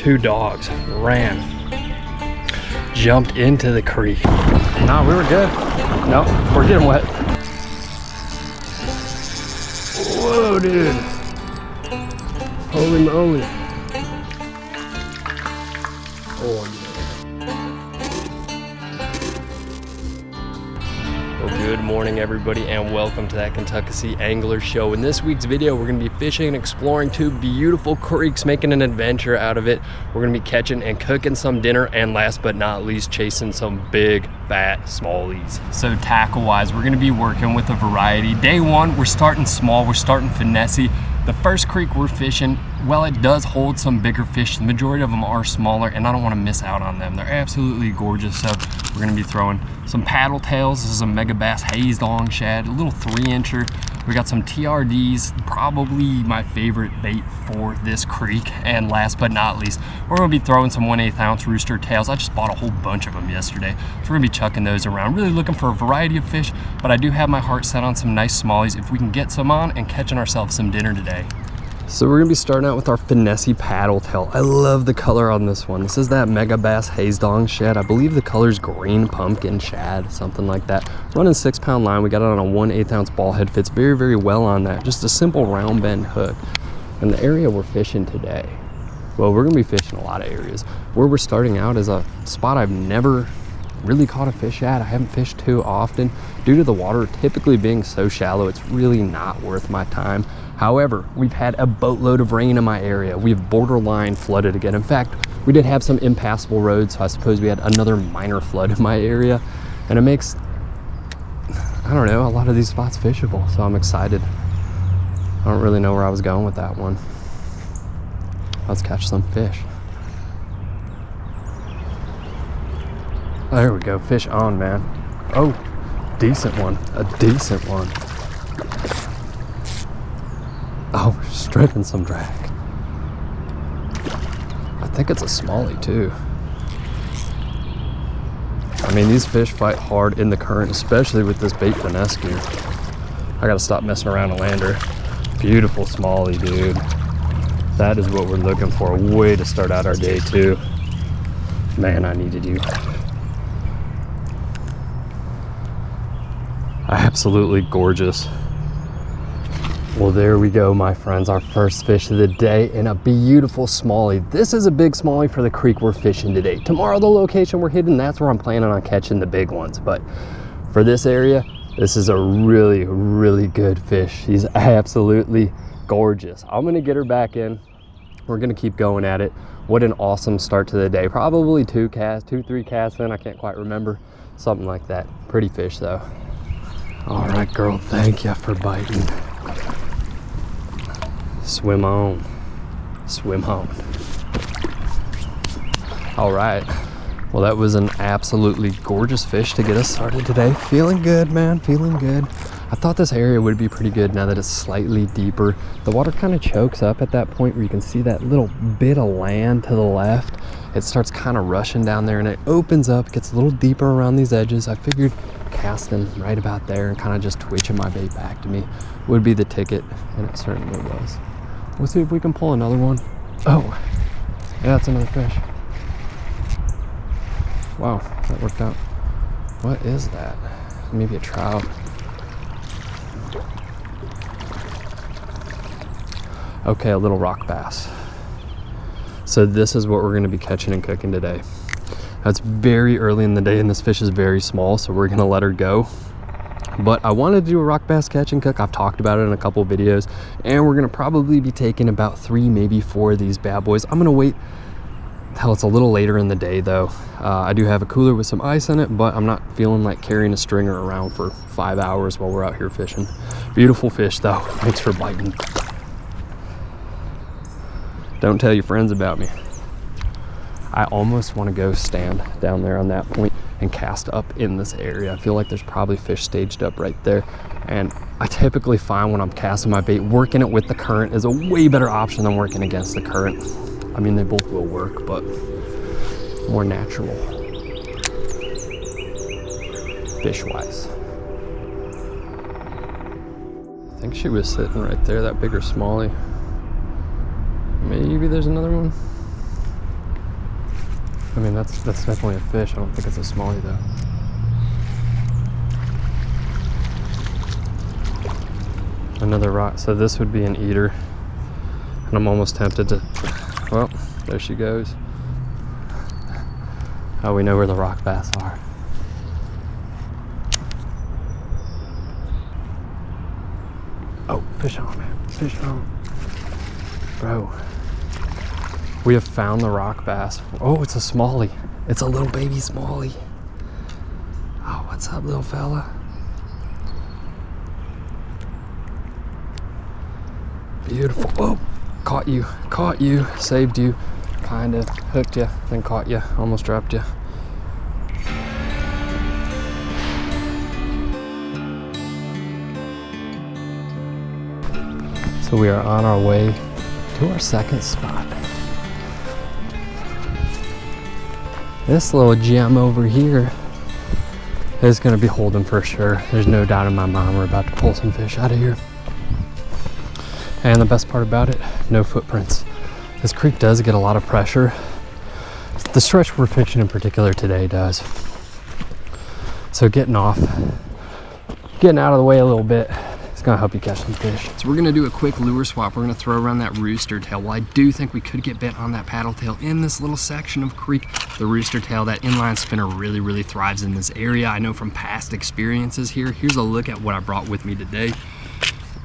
two dogs ran, jumped into the creek. No, we were good. No, we're getting wet. Whoa, dude. Holy moly. Oh, well, good morning, everybody, and welcome to that Kentuckessee Angler Show. In this week's video, we're going to be fishing and exploring two beautiful creeks, making an adventure out of it. We're going to be catching and cooking some dinner, and last but not least, chasing some big, fat smallies. So tackle-wise, we're going to be working with a variety. Day one, we're starting small. We're starting finessey. The first creek we're fishing, well, it does hold some bigger fish. The majority of them are smaller, and I don't want to miss out on them. They're absolutely gorgeous. So we're going to be throwing some paddle tails. This is a mega bass haze dong shad, a little 3-incher. We got some TRDs, probably my favorite bait for this creek. And last but not least, we're going to be throwing some 1/8 ounce rooster tails. I just bought a whole bunch of them yesterday, so we're going to be chucking those around. Really looking for a variety of fish, but I do have my heart set on some nice smallies if we can get some on and catching ourselves some dinner today. So we're gonna be starting out with our finessey paddle tail. I love the color on this one. This is that mega bass haze dong shad. I believe the color's green pumpkin shad, something like that. Running 6-pound line. We got it on a 1/8 ounce ball head. Fits very, very well on that. Just a simple round bend hook. And the area we're fishing today, well, we're gonna be fishing a lot of areas. Where we're starting out is a spot I've never really caught a fish at. I haven't fished too often due to the water typically being so shallow. It's really not worth my time. However, we've had a boatload of rain in my area. We've borderline flooded again. In fact, we did have some impassable roads, so I suppose we had another minor flood in my area, and it makes, I don't know, a lot of these spots fishable, so I'm excited. I don't really know where I was going with that one. Let's catch some fish. There we go, fish on, man. Oh, decent one, a decent one. Oh, stripping some drag. I think it's a smallie too. I mean, these fish fight hard in the current, especially with this bait finesse gear. I gotta stop messing around and land her. Beautiful smallie, dude. That is what we're looking for. Way to start out our day too. Man, I needed you. Absolutely gorgeous. Well, there we go, my friends. Our first fish of the day in a beautiful smallie. This is a big smallie for the creek we're fishing today. Tomorrow, the location we're hitting, that's where I'm planning on catching the big ones. But for this area, this is a really, really good fish. She's absolutely gorgeous. I'm gonna get her back in. We're gonna keep going at it. What an awesome start to the day. Probably 3 casts in, I can't quite remember. Something like that. Pretty fish though. All right, girl, thank you for biting. Swim on, swim on. All right, well, that was an absolutely gorgeous fish to get us started today. Feeling good, man, feeling good. I thought this area would be pretty good now that it's slightly deeper. The water kind of chokes up at that point where you can see that little bit of land to the left. It starts kind of rushing down there and it opens up, gets a little deeper around these edges. I figured casting right about there and kind of just twitching my bait back to me would be the ticket, and it certainly was. We'll see if we can pull another one. Oh, yeah, that's another fish. Wow, that worked out. What is that? Maybe a trout. Okay, a little rock bass. So this is what we're gonna be catching and cooking today. It's very early in the day and this fish is very small, so we're gonna let her go. But I wanted to do a rock bass catch and cook. I've talked about it in a couple of videos, and we're gonna probably be taking about 3, maybe 4 of these bad boys. I'm gonna wait till it's a little later in the day though. I do have a cooler with some ice in it, but I'm not feeling like carrying a stringer around for 5 hours while we're out here fishing. Beautiful fish though, thanks for biting. Don't tell your friends about me. I almost want to go stand down there on that point and cast up in this area. I feel like there's probably fish staged up right there. And I typically find when I'm casting my bait, working it with the current is a way better option than working against the current. I mean, they both will work, but more natural, fish-wise. I think she was sitting right there, that bigger smallie. Maybe there's another one. I mean, that's definitely a fish. I don't think it's a smallie though. Another rock. So this would be an eater. And I'm almost tempted to, well, there she goes. Oh, we know where the rock bass are. Oh, fish on, man. Fish on. Bro. We have found the rock bass. Oh, it's a smallie. It's a little baby smallie. Oh, what's up, little fella? Beautiful. Oh, caught you, saved you, kind of hooked you, then caught you, almost dropped you. So we are on our way to our second spot. This little gem over here is gonna be holding for sure. There's no doubt in my mind we're about to pull some fish out of here. And the best part about it, no footprints. This creek does get a lot of pressure. The stretch we're fishing in particular today does. So getting out of the way a little bit, it's gonna help you catch some fish. So we're gonna do a quick lure swap. We're gonna throw around that rooster tail. Well, I do think we could get bit on that paddle tail in this little section of creek. The rooster tail, that inline spinner really thrives in this area. I know from past experiences here. Here's a look at what I brought with me today.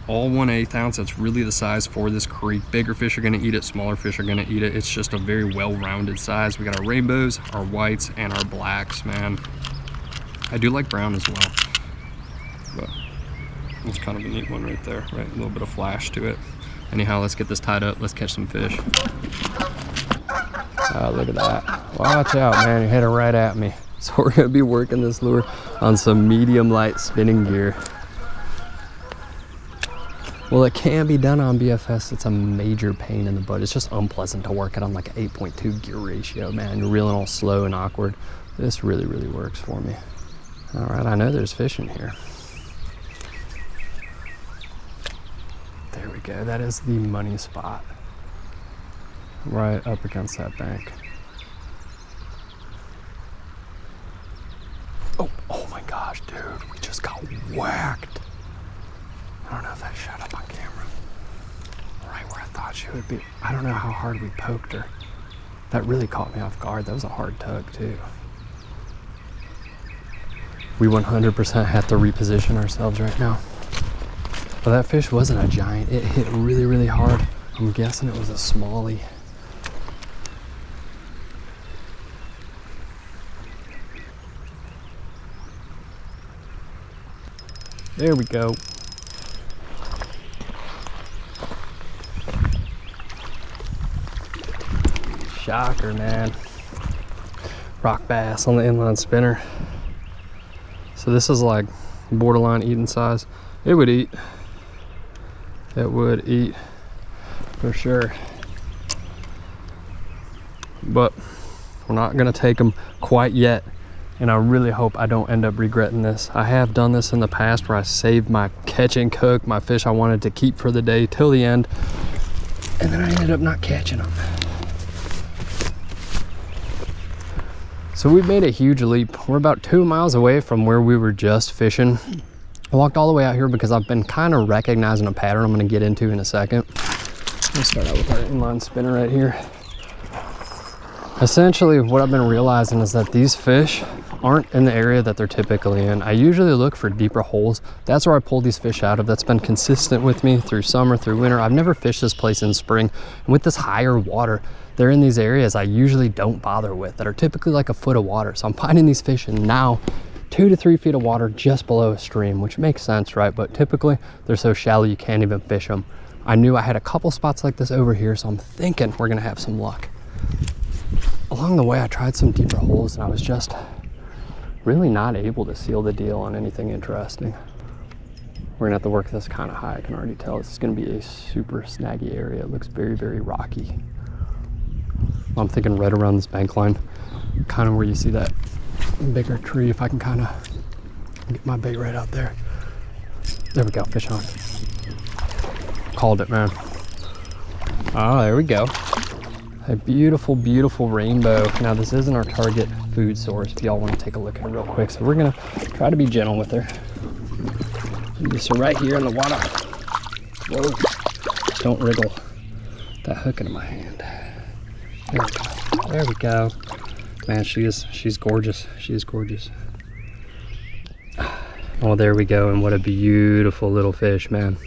All 1/8 ounce, that's really the size for this creek. Bigger fish are gonna eat it, smaller fish are gonna eat it. It's just a very well-rounded size. We got our rainbows, our whites, and our blacks, man. I do like brown as well, but it's kind of a neat one right there, right? A little bit of flash to it. Anyhow, let's get this tied up. Let's catch some fish. Oh, look at that. Watch out, man, you're heading right at me. So we're gonna be working this lure on some medium light spinning gear. Well, it can be done on BFS. It's a major pain in the butt. It's just unpleasant to work it on like an 8.2 gear ratio, man. You're reeling all slow and awkward. This really works for me. All right, I know there's fish in here. There we go. That is the money spot. Right up against that bank. Oh my gosh, dude. We just got whacked. I don't know if that shot up on camera. Right where I thought she would be. I don't know how hard we poked her. That really caught me off guard. That was a hard tug too. We 100% have to reposition ourselves right now. But that fish wasn't a giant. It hit really hard. I'm guessing it was a smallie. There we go. Shocker, man. Rock bass on the inline spinner. So this is like borderline eating size. It would eat. It would eat for sure. But we're not gonna take them quite yet. And I really hope I don't end up regretting this. I have done this in the past where I saved my catch and cook, my fish I wanted to keep for the day till the end. And then I ended up not catching them. So we've made a huge leap. We're about 2 miles away from where we were just fishing. I walked all the way out here because I've been kind of recognizing a pattern I'm gonna get into in a second. Let's start out with our inline spinner right here. Essentially, what I've been realizing is that these fish aren't in the area that they're typically in. I usually look for deeper holes. That's where I pull these fish out of. That's been consistent with me through summer, through winter. I've never fished this place in spring. And with this higher water, they're in these areas I usually don't bother with that are typically like a foot of water. So I'm finding these fish in now 2 to 3 feet of water just below a stream, which makes sense, right? But typically they're so shallow you can't even fish them. I knew I had a couple spots like this over here, so I'm thinking we're gonna have some luck. Along the way, I tried some deeper holes and I was just really not able to seal the deal on anything interesting. We're gonna have to work this kind of high. I can already tell this is gonna be a super snaggy area. It looks very rocky. I'm thinking right around this bank line, kind of where you see that bigger tree. If I can kind of get my bait right out there. There we go, fish on. Called it, man. Oh, there we go. A beautiful, beautiful rainbow. Now this isn't our target food source, if y'all want to take a look at it real quick. So we're gonna try to be gentle with her. So right here in the water. Whoa, don't wriggle that hook into my hand. There we go, there we go. Man, she's gorgeous, she is gorgeous. Oh, there we go, and what a beautiful little fish, man.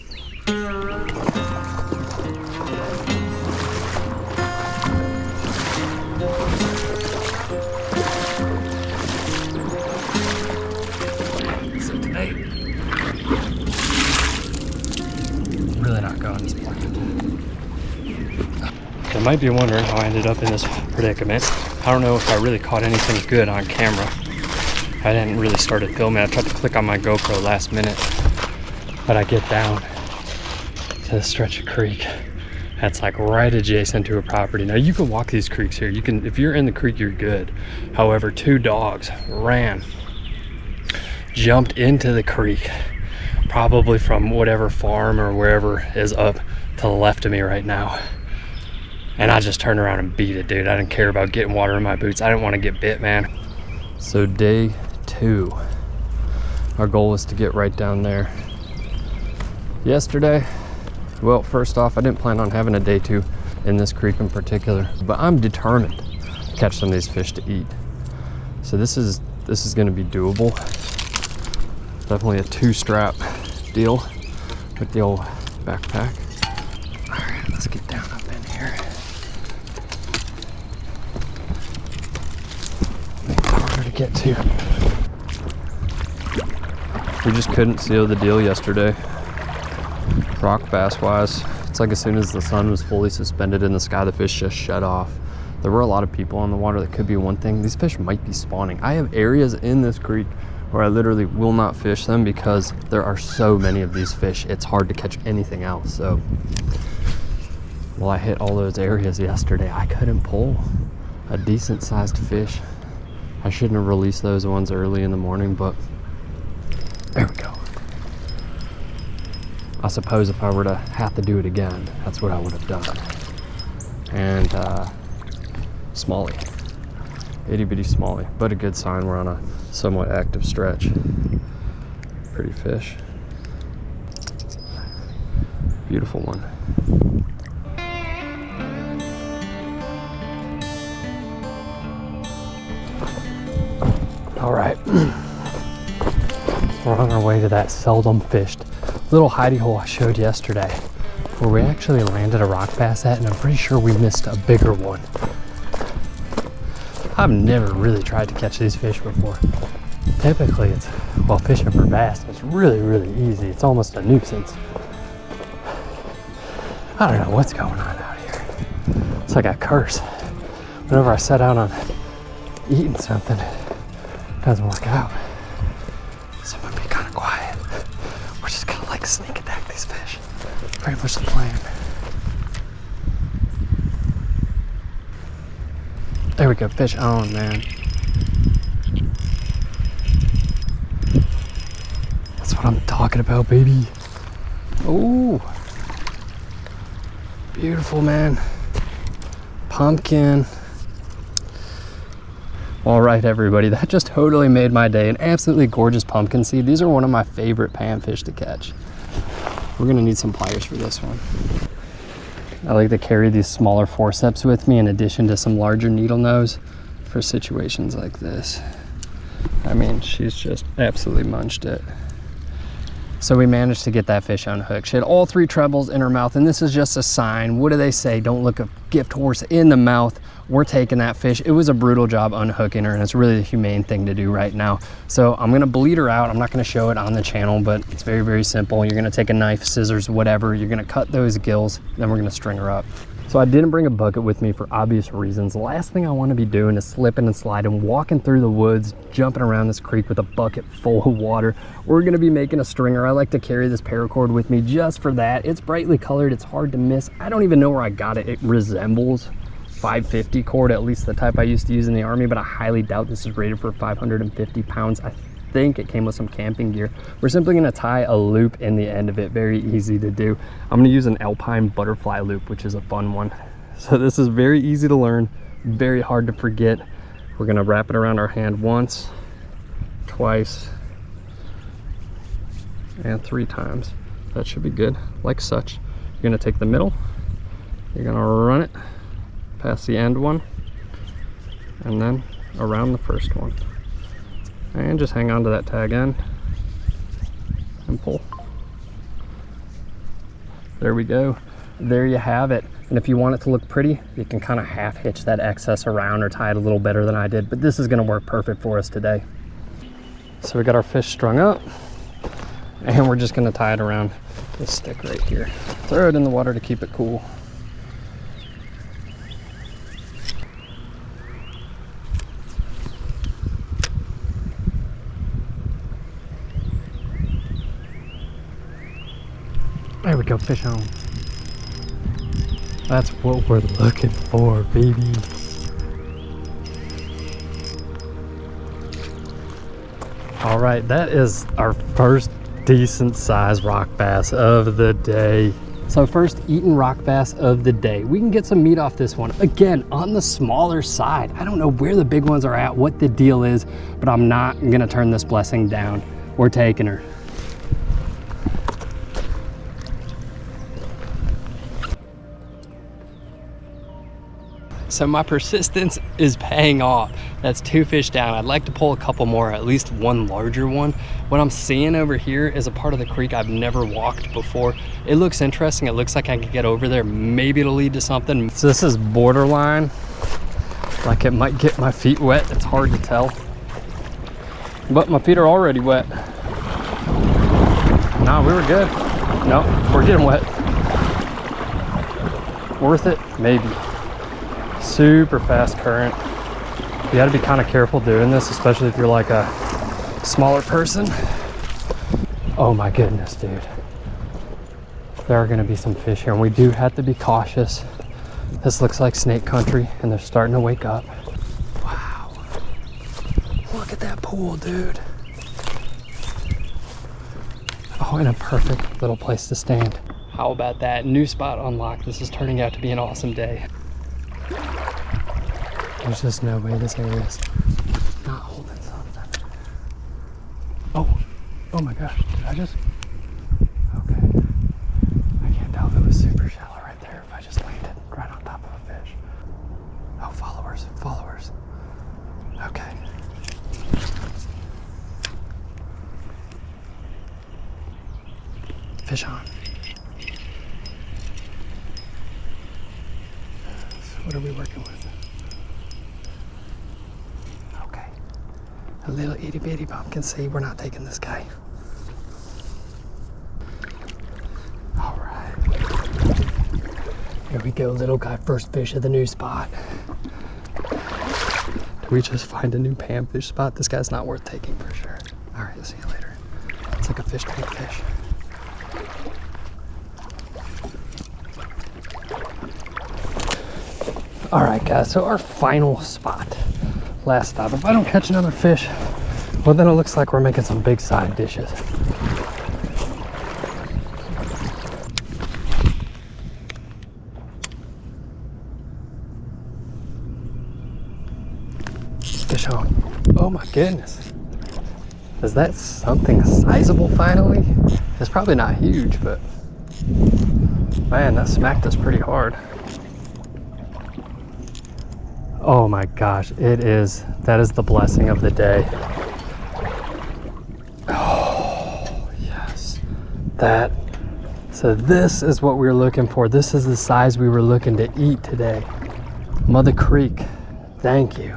So today, really not going as planned. You might be wondering how I ended up in this predicament. I don't know if I really caught anything good on camera. I hadn't really started filming. I tried to click on my GoPro last minute, but I get down to the stretch of creek that's like right adjacent to a property. Now you can walk these creeks here. You can, if you're in the creek, you're good. However, two dogs jumped into the creek, probably from whatever farm or wherever is up to the left of me right now. And I just turned around and beat it, dude. I didn't care about getting water in my boots. I didn't want to get bit, man. So day 2, our goal was to get right down there. Yesterday, well, first off, I didn't plan on having a day 2 in this creek in particular, but I'm determined to catch some of these fish to eat. So this is going to be doable. Definitely a 2-strap deal with the old backpack. All right, let's get down up in here. Make it harder to get to. We just couldn't seal the deal yesterday, rock bass wise. It's like as soon as the sun was fully suspended in the sky, the fish just shut off. There were a lot of people on the water. That could be one thing. These fish might be spawning. I have areas in this creek where I literally will not fish them because there are so many of these fish. It's hard to catch anything else. So, well, I hit all those areas yesterday. I couldn't pull a decent sized fish. I shouldn't have released those ones early in the morning, but there we go. I suppose if I were to have to do it again, that's what I would have done. And smallie, itty bitty smallie, but a good sign we're on a somewhat active stretch. Pretty fish. Beautiful one. All right. We're on our way to that seldom fished little hidey hole I showed yesterday, where we actually landed a rock bass at, and I'm pretty sure we missed a bigger one. I've never really tried to catch these fish before. Typically it's, well, fishing for bass, it's really, really easy. It's almost a nuisance. I don't know what's going on out here. It's like a curse. Whenever I set out on eating something, it doesn't work out. So I'm gonna be kind of quiet. We're just gonna like sneak attack these fish. Pretty much the plan. There we go, fish on, man. That's what I'm talking about, baby. Oh, beautiful, man. Pumpkin. All right, everybody, that just totally made my day. An absolutely gorgeous pumpkin seed. These are one of my favorite panfish to catch. We're gonna need some pliers for this one. I like to carry these smaller forceps with me in addition to some larger needle nose for situations like this. I mean, she's just absolutely munched it. So we managed to get that fish unhooked. She had all 3 trebles in her mouth, and this is just a sign. What do they say? Don't look a gift horse in the mouth. We're taking that fish. It was a brutal job unhooking her, and it's really the humane thing to do right now. So I'm gonna bleed her out. I'm not gonna show it on the channel, but it's very, very simple. You're gonna take a knife, scissors, whatever. You're gonna cut those gills, then we're gonna string her up. So I didn't bring a bucket with me for obvious reasons. The last thing I want to be doing is slipping and sliding, walking through the woods, jumping around this creek with a bucket full of water. We're going to be making a stringer. I like to carry this paracord with me just for that. It's brightly colored. It's hard to miss. I don't even know where I got it. It resembles 550 cord, at least the type I used to use in the Army, but I highly doubt this is rated for 550 pounds. I think it came with some camping gear. We're simply going to tie a loop in the end of it. Very easy to do. I'm going to use an alpine butterfly loop, which is a fun one. So this is very easy to learn, very hard to forget. We're gonna wrap it around our hand once, twice, and 3 times. That should be good, like such. You're gonna take the middle, you're gonna run it past the end one, and then around the first one. And just hang on to that tag end and pull. There we go. There you have it. And if you want it to look pretty, you can kind of half hitch that excess around or tie it a little better than I did, but this is gonna work perfect for us today. So we got our fish strung up, and we're just gonna tie it around this stick right here. Throw it in the water to keep it cool. There we go, fish on. That's what we're looking for, baby. All right, that is our first decent size rock bass of the day. So first eating rock bass of the day. We can get some meat off this one. Again, on the smaller side. I don't know where the big ones are at, what the deal is, but I'm not gonna turn this blessing down. We're taking her. So my persistence is paying off. That's 2 fish down. I'd like to pull a couple more, at least one larger one. What I'm seeing over here is a part of the creek I've never walked before. It looks interesting. It looks like I could get over there. Maybe it'll lead to something. So this is borderline. Like it might get my feet wet. It's hard to tell. But my feet are already wet. Nah, we were good. No, we're getting wet. Worth it? Maybe. Super fast current. You got to be kind of careful doing this, especially if you're like a smaller person. Oh my goodness, dude. There are going to be some fish here, and we do have to be cautious. This looks like snake country, and they're starting to wake up. Wow. Look at that pool, dude. Oh, and a perfect little place to stand. How about that? New spot unlocked. This is turning out to be an awesome day. There's just no way this area is not holding something. Oh my gosh, did I just? Okay. I can't tell if it was super shallow right there, if I just landed right on top of a fish. Oh, followers. Okay. Fish on. So what are we working with? A little itty bitty pumpkin seed. We're not taking this guy. All right. Here we go, little guy. First fish of the new spot. Did we just find a new panfish spot? This guy's not worth taking for sure. All right, see you later. It's like a fish tank fish. All right, guys. So our final spot. Last stop. If I don't catch another fish, well, then it looks like we're making some big side dishes. Fish on. Oh my goodness. Is that something sizable finally? It's probably not huge, but man, that smacked us pretty hard. Oh my gosh, that is the blessing of the day. Oh, yes. So this is what we were looking for. This is the size we were looking to eat today. Mother Creek, thank you.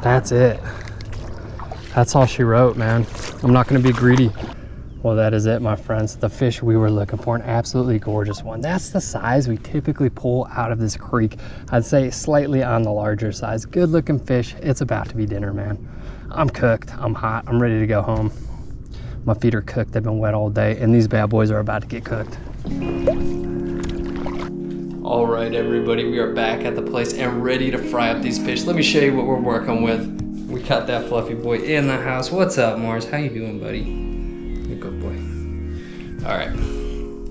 That's it. That's all she wrote, man. I'm not gonna be greedy. Well, that is it, my friends. The fish we were looking for, an absolutely gorgeous one. That's the size we typically pull out of this creek. I'd say slightly on the larger size. Good looking fish. It's about to be dinner, man. I'm cooked, I'm hot, I'm ready to go home. My feet are cooked, they've been wet all day, and these bad boys are about to get cooked. All right, everybody, we are back at the place and ready to fry up these fish. Let me show you what we're working with. We got that fluffy boy in the house. What's up, Mars? How you doing, buddy? Good boy. All right,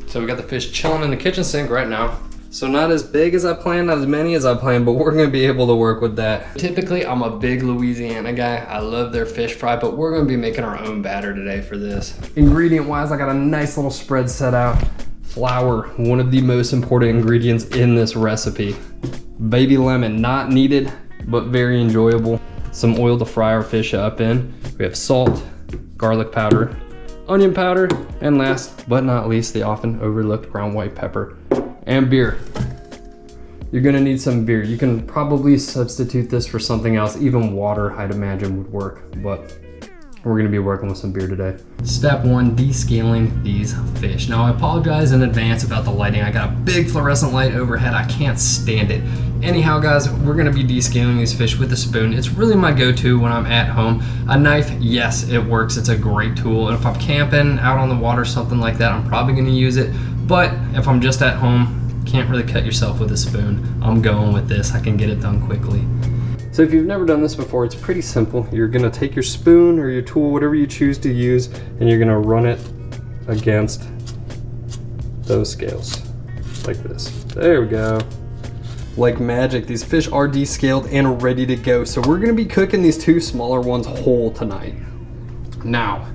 so we got the fish chilling in the kitchen sink right now. So not as big as I planned, not as many as I planned, but we're gonna be able to work with that. Typically, I'm a big Louisiana guy. I love their fish fry, but we're gonna be making our own batter today for this. Ingredient-wise, I got a nice little spread set out. Flour, one of the most important ingredients in this recipe. Baby lemon, not needed, but very enjoyable. Some oil to fry our fish up in. We have salt, garlic powder, onion powder, and last but not least, the often overlooked ground white pepper. And beer. You're gonna need some beer. You can probably substitute this for something else. Even water, I'd imagine, would work, but we're gonna be working with some beer today. Step one, descaling these fish. Now, I apologize in advance about the lighting. I got a big fluorescent light overhead. I can't stand it. Anyhow, guys, we're gonna be descaling these fish with a spoon. It's really my go-to when I'm at home. A knife, yes, it works. It's a great tool. And if I'm camping out on the water, something like that, I'm probably gonna use it. But if I'm just at home, can't really cut yourself with a spoon. I'm going with this. I can get it done quickly. So if you've never done this before, it's pretty simple. You're gonna take your spoon or your tool, whatever you choose to use, and you're gonna run it against those scales, like this. There we go. Like magic, these fish are descaled and ready to go. So we're gonna be cooking these two smaller ones whole tonight. Now,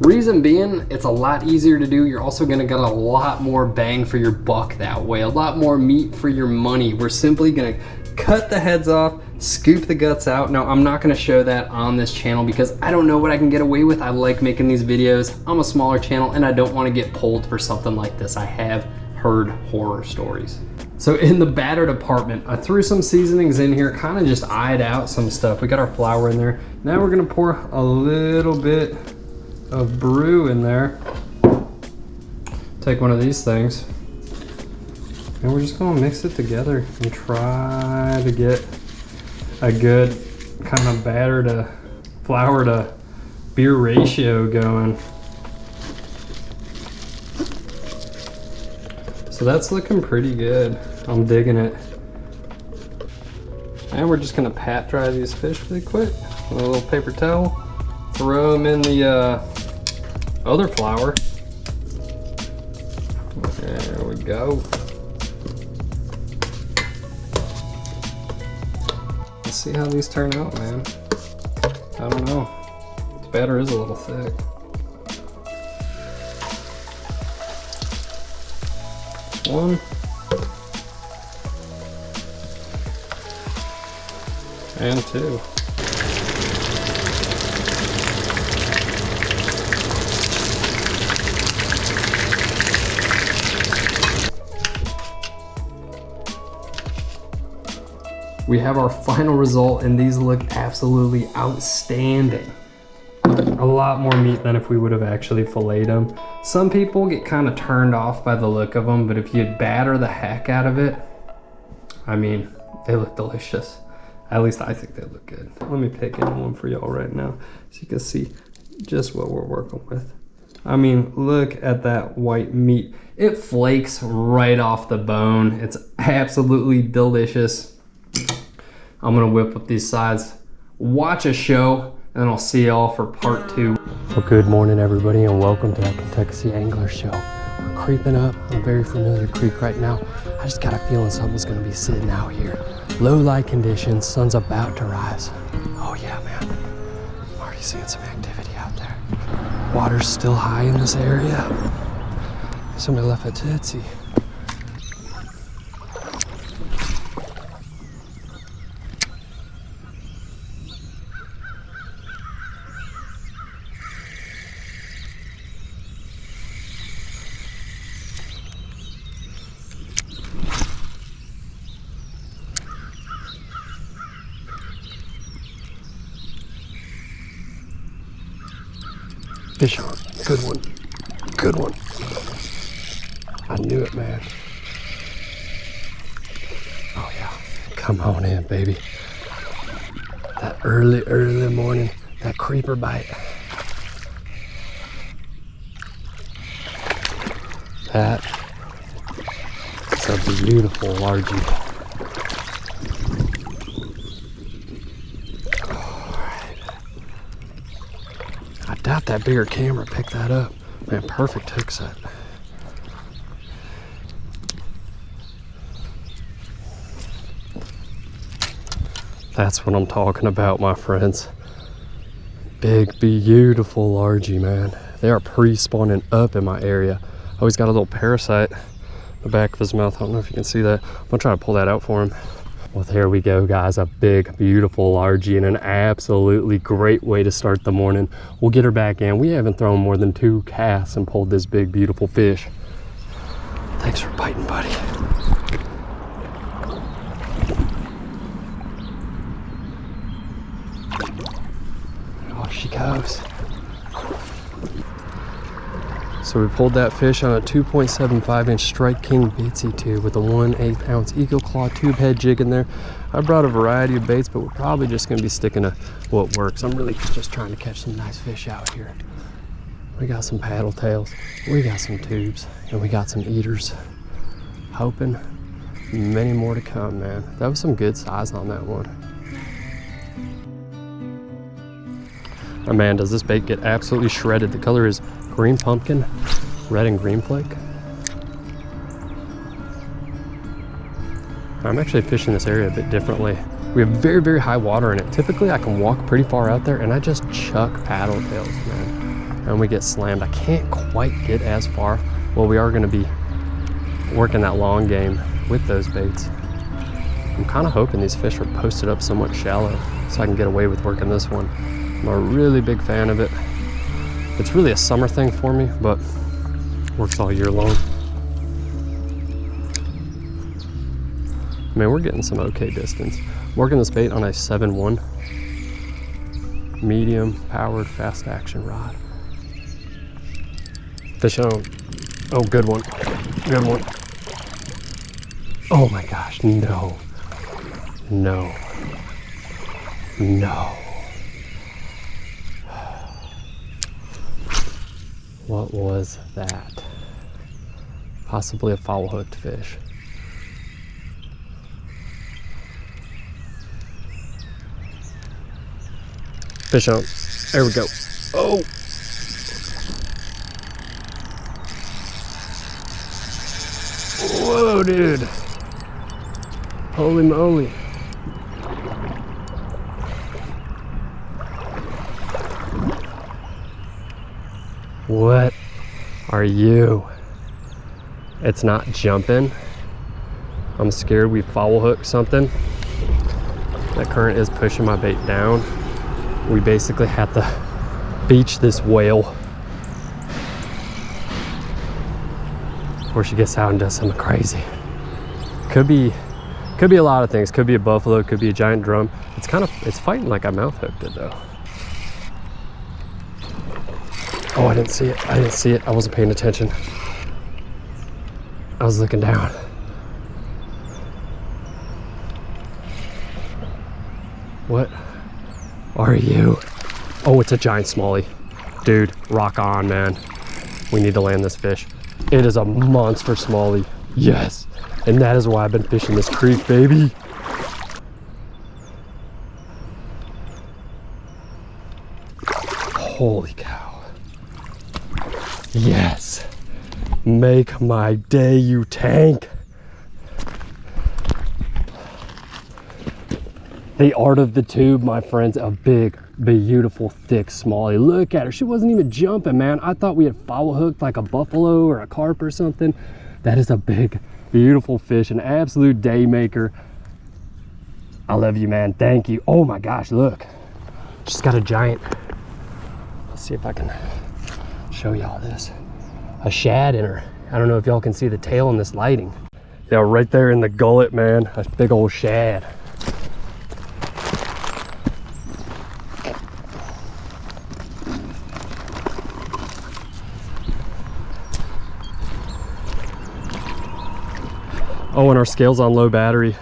reason being, it's a lot easier to do. You're also gonna get a lot more bang for your buck that way, a lot more meat for your money. We're simply gonna cut the heads off, scoop the guts out. Now, I'm not gonna show that on this channel because I don't know what I can get away with. I like making these videos. I'm a smaller channel and I don't wanna get pulled for something like this. I have heard horror stories. So in the batter department, I threw some seasonings in here, kind of just eyed out some stuff. We got our flour in there. Now we're gonna pour a little bit of brew in there. Take one of these things and we're just gonna mix it together and try to get a good kind of batter to flour to beer ratio going. So that's looking pretty good. I'm digging it. And we're just gonna pat dry these fish really quick with a little paper towel. Throw them in the other flour. There we go. Let's see how these turn out, man. I don't know. This batter is a little thick. One. And two. We have our final result and these look absolutely outstanding. A lot more meat than if we would have actually filleted them. Some people get kind of turned off by the look of them, but if you batter the heck out of it, I mean, they look delicious. At least I think they look good. Let me pick in one for y'all right now so you can see just what we're working with. I mean, look at that white meat. It flakes right off the bone. It's absolutely delicious. I'm gonna whip up these sides, watch a show, and I'll see y'all for part two. Well, good morning, everybody, and welcome to that Kentuckessee Angler Show. We're creeping up on a very familiar creek right now. I just got a feeling something's gonna be sitting out here. Low light conditions, sun's about to rise. Oh yeah, man. I'm already seeing some activity out there. Water's still high in this area. Somebody left a tootsie. Fish on. Good one. Good one. I knew it, man. Oh yeah. Come on in, baby. That early morning, that creeper bite. That's a beautiful largie. I doubt that bigger camera picked that up. Man, perfect hook set. That's what I'm talking about, my friends. Big, beautiful largie, man. They are pre-spawning up in my area. Oh, he's got a little parasite in the back of his mouth. I don't know if you can see that. I'm gonna try to pull that out for him. Well, there we go, guys. A big, beautiful largie and an absolutely great way to start the morning. We'll get her back in. We haven't thrown more than 2 casts and pulled this big, beautiful fish. Thanks for biting, buddy. Off she goes. So we pulled that fish on a 2.75-inch Strike King Bitsy tube with a 1/8 ounce Eagle Claw tube head jig in there. I brought a variety of baits, but we're probably just gonna be sticking to what works. I'm really just trying to catch some nice fish out here. We got some paddle tails, we got some tubes, and we got some eaters. Hoping many more to come, man. That was some good size on that one. Oh man, does this bait get absolutely shredded. The color is green pumpkin, red and green flake. I'm actually fishing this area a bit differently. We have very, very high water in it. Typically I can walk pretty far out there and I just chuck paddle tails, man. And we get slammed. I can't quite get as far. Well, we are gonna be working that long game with those baits. I'm kind of hoping these fish are posted up somewhat shallow so I can get away with working this one. I'm a really big fan of it. It's really a summer thing for me, but works all year long. Man, we're getting some okay distance. I'm working this bait on a 7-1 medium powered fast action rod. Fish on. Oh, good one. Good one. Oh my gosh, no. No. No. What was that? Possibly a foul hooked fish. Fish on. There we go. Oh! Whoa, dude. Holy moly. What are you? It's not jumping. I'm scared we foul hooked something. That current is pushing my bait down. We basically had to beach this whale before she gets out and does something crazy. Could be a lot of things. Could be a buffalo, could be a giant drum. It's fighting like I mouth hooked it though. Oh, I didn't see it. I didn't see it. I wasn't paying attention. I was looking down. What are you? Oh, it's a giant smallie. Dude, rock on, man. We need to land this fish. It is a monster smallie. Yes. And that is why I've been fishing this creek, baby. Holy cow. Yes. Make my day, you tank. The art of the tube, my friends. A big, beautiful, thick smallie. Look at her. She wasn't even jumping, man. I thought we had foul hooked like a buffalo or a carp or something. That is a big, beautiful fish. An absolute day maker. I love you, man. Thank you. Oh my gosh, look. Just got a giant. Let's see if I can show y'all this. A shad in her. I don't know if y'all can see the tail in this lighting. Yeah, right there in the gullet, man. A big old shad. Oh, and our scale's on low battery.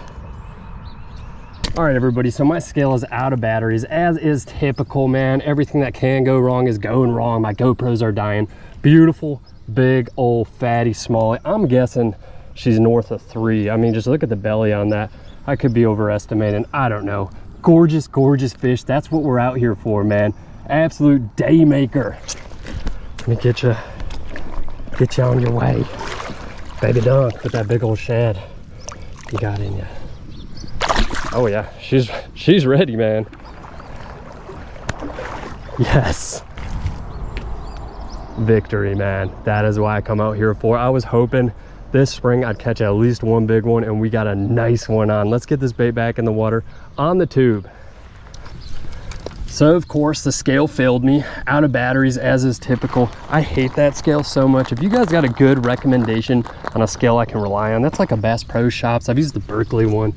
All right, everybody, so my scale is out of batteries, as is typical, man. Everything that can go wrong is going wrong. My GoPros are dying. Beautiful, big, old, fatty smallie. I'm guessing she's north of 3. I mean, just look at the belly on that. I could be overestimating. I don't know. Gorgeous, gorgeous fish. That's what we're out here for, man. Absolute day maker. Let me get you on your way. Baby dunk with that big old shad you got in you. Oh yeah, she's ready, man. Yes. Victory, man. That is why I come out here for. I was hoping this spring I'd catch at least one big one, and we got a nice one on. Let's get this bait back in the water on the tube. So of course the scale failed me, out of batteries as is typical. I hate that scale so much. If you guys got a good recommendation on a scale I can rely on, that's like a Bass Pro Shops. I've used the Berkeley one.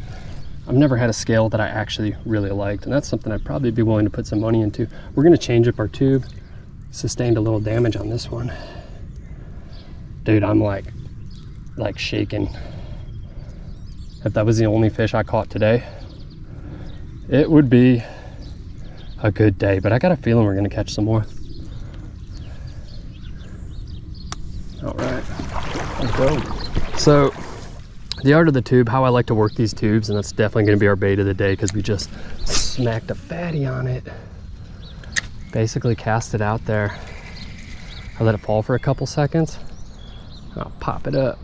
I've never had a scale that I actually really liked, and that's something I'd probably be willing to put some money into. We're gonna change up our tube. Sustained a little damage on this one. Dude, I'm like shaking. If that was the only fish I caught today, it would be a good day, but I got a feeling we're gonna catch some more. All right, let's go. So the art of the tube, how I like to work these tubes, and that's definitely gonna be our bait of the day because we just smacked a fatty on it. Basically cast it out there. I let it fall for a couple seconds. I'll pop it up,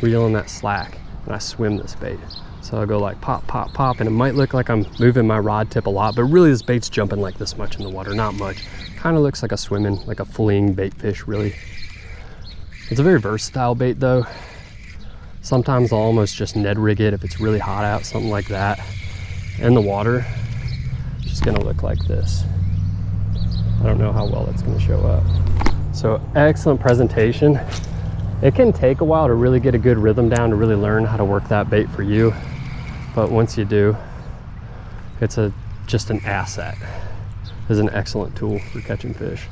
reel in that slack, and I swim this bait. So I'll go like pop, pop, pop, and it might look like I'm moving my rod tip a lot, but really this bait's jumping like this much in the water, not much. Kind of looks like a swimming, like a fleeing bait fish, really. It's a very versatile bait though. Sometimes I'll almost just Ned rig it if it's really hot out, something like that. In the water, it's just gonna look like this. I don't know how well it's gonna show up. So excellent presentation. It can take a while to really get a good rhythm down, to really learn how to work that bait for you. But once you do, it's just an asset. It's an excellent tool for catching fish.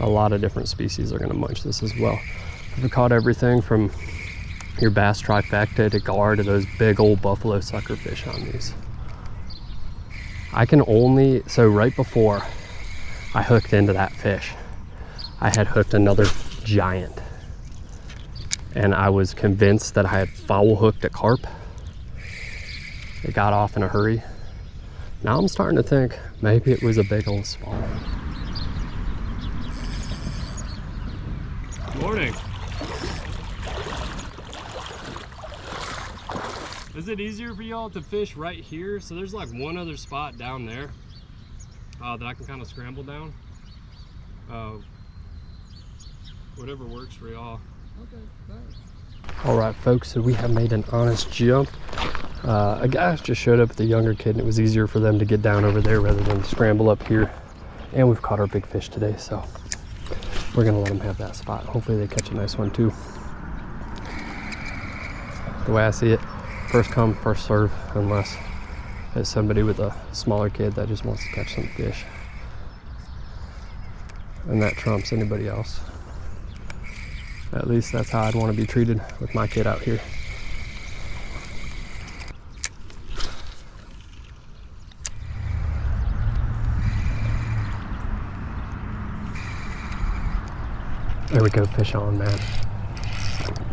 A lot of different species are gonna munch this as well. I've caught everything from your bass trifecta to gar to those big old buffalo sucker fish on these. I can only, so right before I hooked into that fish, I had hooked another giant, and I was convinced that I had foul hooked a carp. It got off in a hurry. Now I'm starting to think maybe it was a big old smallmouth. Morning. Is it easier for y'all to fish right here? So there's like one other spot down there that I can kind of scramble down. Whatever works for y'all. Okay, thanks. All right, folks, so we have made an honest jump. A guy just showed up with a younger kid, and it was easier for them to get down over there rather than scramble up here. And we've caught our big fish today, so we're gonna let them have that spot. Hopefully they catch a nice one too. The way I see it, first come, first serve, unless it's somebody with a smaller kid that just wants to catch some fish. And that trumps anybody else. At least that's how I'd want to be treated with my kid out here. There we go, fish on, man.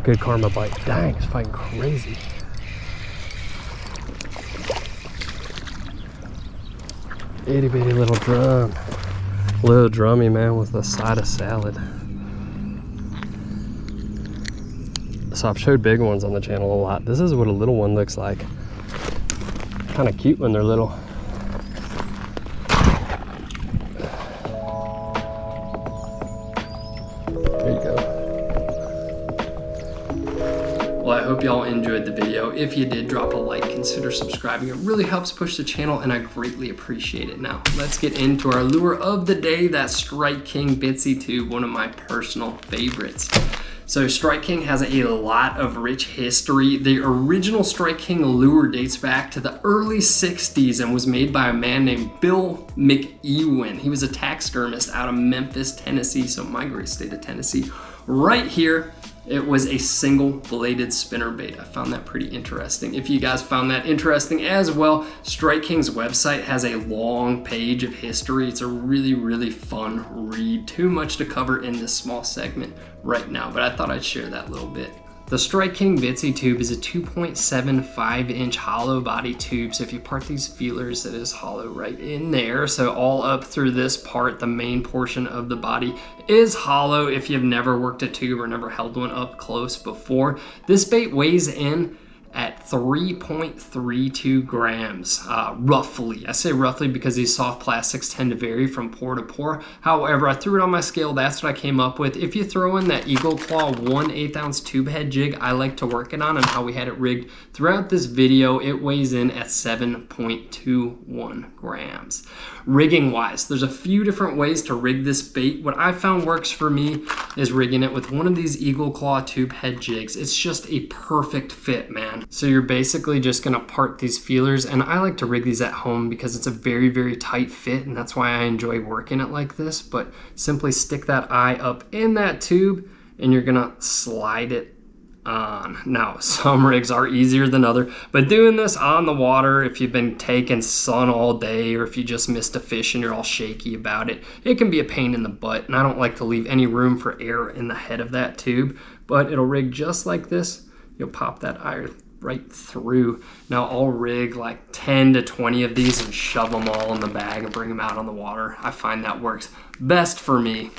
Good karma bite. Dang, it's fighting crazy. Itty bitty little drum. Little drummy, man, with a side of salad. So I've showed big ones on the channel a lot. This is what a little one looks like. Kind of cute when they're little. There you go. Well, I hope y'all enjoyed the video. If you did, drop a like, consider subscribing. It really helps push the channel, and I greatly appreciate it. Now, let's get into our lure of the day, that Strike King Bitsy tube, one of my personal favorites. So Strike King has a lot of rich history. The original Strike King lure dates back to the early 60s and was made by a man named Bill McEwen. He was a taxidermist out of Memphis, Tennessee, so my great state of Tennessee. Right here, it was a single bladed spinnerbait. I found that pretty interesting. If you guys found that interesting as well, Strike King's website has a long page of history. It's a really, really fun read. Too much to cover in this small segment right now, but I thought I'd share that little bit. The Strike King Bitsy tube is a 2.75 inch hollow body tube. So if you part these feelers, it is hollow right in there. So all up through this part, the main portion of the body is hollow. If you've never worked a tube or never held one up close before, this bait weighs in at 3.32 grams, roughly. I say roughly because these soft plastics tend to vary from pour to pour. However, I threw it on my scale. That's what I came up with. If you throw in that Eagle Claw 1/8 ounce tube head jig I like to work it on and how we had it rigged throughout this video, it weighs in at 7.21 grams. Rigging wise, there's a few different ways to rig this bait. What I found works for me is rigging it with one of these Eagle Claw tube head jigs. It's just a perfect fit, man. So you're basically just gonna part these feelers, and I like to rig these at home because it's a very, very tight fit, and that's why I enjoy working it like this. But simply stick that eye up in that tube and you're gonna slide it on. Now, some rigs are easier than others, but doing this on the water, if you've been taking sun all day or if you just missed a fish and you're all shaky about it, it can be a pain in the butt, and I don't like to leave any room for air in the head of that tube, but it'll rig just like this. You'll pop that eye right through. Now I'll rig like 10 to 20 of these and shove them all in the bag and bring them out on the water. I find that works best for me.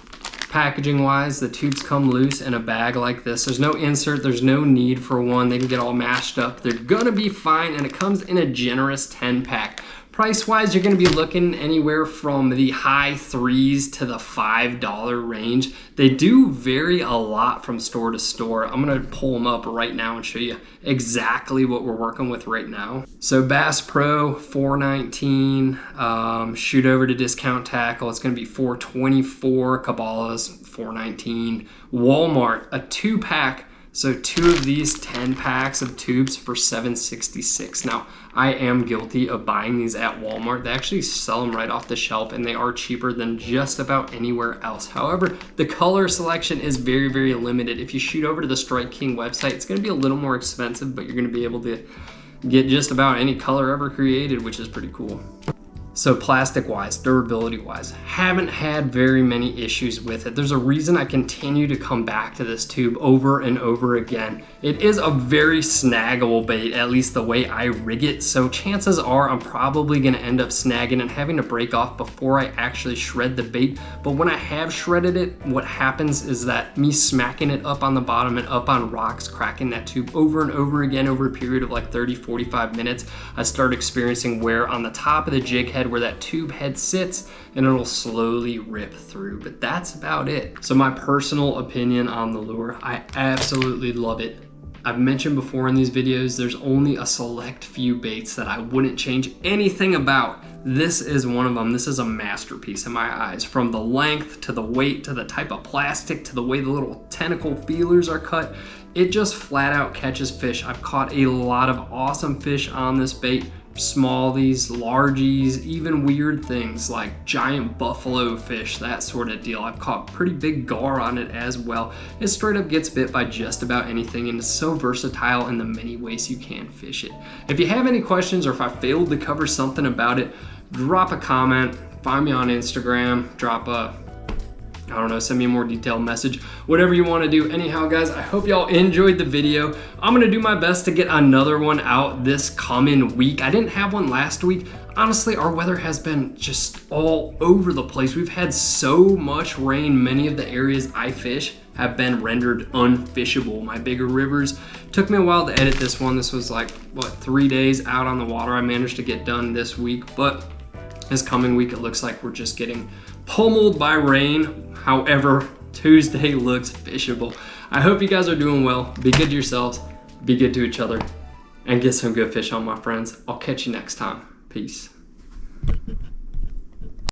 Packaging wise, the tubes come loose in a bag like this. There's no insert, there's no need for one. They can get all mashed up. They're gonna be fine, and it comes in a generous 10 pack. Price wise, you're gonna be looking anywhere from the high $3s to the $5 range. They do vary a lot from store to store. I'm gonna pull them up right now and show you exactly what we're working with right now. So Bass Pro, $4.19. Shoot over to Discount Tackle, it's gonna be $4.24. Cabela's, $4.19. Walmart, a 2-pack. So 2 of these 10 packs of tubes for $7.66. Now, I am guilty of buying these at Walmart. They actually sell them right off the shelf, and they are cheaper than just about anywhere else. However, the color selection is very, very limited. If you shoot over to the Strike King website, it's gonna be a little more expensive, but you're gonna be able to get just about any color ever created, which is pretty cool. So plastic wise, durability wise, haven't had very many issues with it. There's a reason I continue to come back to this tube over and over again. It is a very snaggable bait, at least the way I rig it. So chances are I'm probably gonna end up snagging and having to break off before I actually shred the bait. But when I have shredded it, what happens is that me smacking it up on the bottom and up on rocks, cracking that tube over and over again over a period of like 30, 45 minutes, I start experiencing wear on the top of the jig head where that tube head sits, and it'll slowly rip through. But that's about it. So my personal opinion on the lure, I absolutely love it. I've mentioned before in these videos, there's only a select few baits that I wouldn't change anything about. This is one of them. This is a masterpiece in my eyes. From the length to the weight to the type of plastic to the way the little tentacle feelers are cut, it just flat out catches fish. I've caught a lot of awesome fish on this bait. Smallies, largies, even weird things like giant buffalo fish, that sort of deal. I've caught pretty big gar on it as well. It straight up gets bit by just about anything, and it's so versatile in the many ways you can fish it. If you have any questions or if I failed to cover something about it, drop a comment, find me on Instagram, drop a I don't know, send me a more detailed message, whatever you want to do. Anyhow, guys, I hope y'all enjoyed the video. I'm going to do my best to get another one out this coming week. I didn't have one last week. Honestly, our weather has been just all over the place. We've had so much rain. Many of the areas I fish have been rendered unfishable. My bigger rivers. Took me a while to edit this one. This was like, what, 3 days out on the water. I managed to get done this week, but this coming week, it looks like we're just getting pummeled by rain. However, Tuesday looks fishable. I hope you guys are doing well. Be good to yourselves, be good to each other, and get some good fish on, my friends. I'll catch you next time. Peace.